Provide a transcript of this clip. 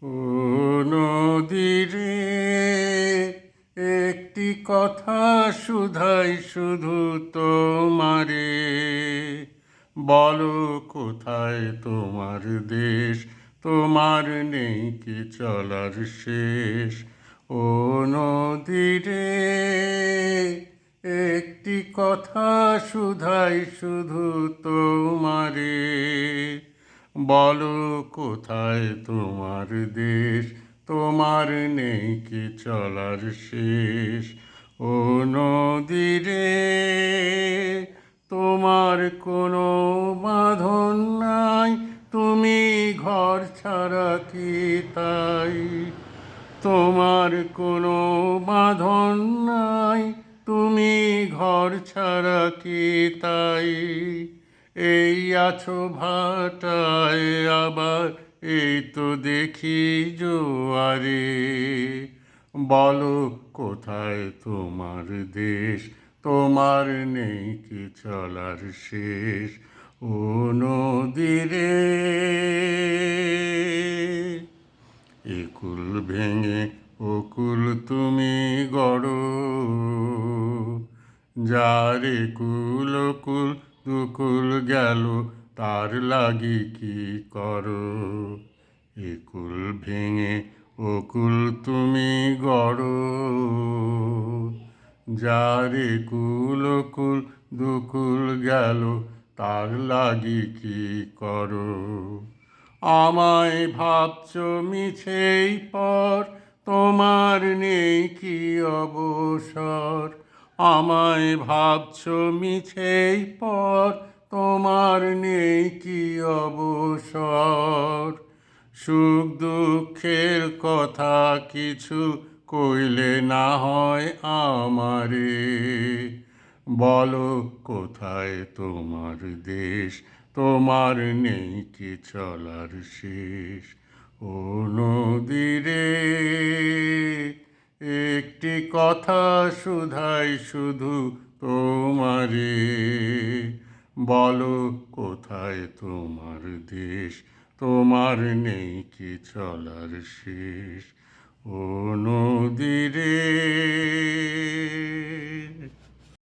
ও নদীরে, একটি কথা শুধাই শুধু তোমারে, বলো কোথায় তোমার দেশ, তোমার নেই কি চলার শেষ। ও নদীরে, একটি কথা শুধাই শুধু তোমারে, বলো কোথায় তোমার দেশ, তোমার নেই কি চলার শেষ। ও নদীরে, তোমার কোনো বাঁধন নাই, তুমি ঘর ছাড়া কি তাই। তোমার কোনো বাঁধন নাই, তুমি ঘর ছাড়া কি তাই। এই আছো ভাটায়, আবার এই তো দেখি জোয়ারে, বলো কোথায় তোমার দেশ, তোমার নেই কি চলার শেষ। ও নদীরে, একুল ভেঙে ওকুল তুমি গড়ো, যার একুল ওকুল দুকুল গেল, তার লাগি কি করো। একুল ভেঙে ওকুল তুমি গড়ো, যার একুল ওকুল দুকুল গেল, তার লাগি কি করো। আমায় ভাবছ মিছেই পর, তোমার নেই কি অবসর। আমায় ভাবছ মিছেই পর, তোমার নেই কি অবসর। সুখ দুঃখের কথা কিছু কইলে না হয় আমারে, বলো কোথায় তোমার দেশ, তোমার নেই কি চলার শেষ। ও নদীরে, একটি কথা শুধাই শুধু তোমারে, বলো কোথায় তোমার দেশ, তোমার নেই কি চলার শেষ। ও নদীরে।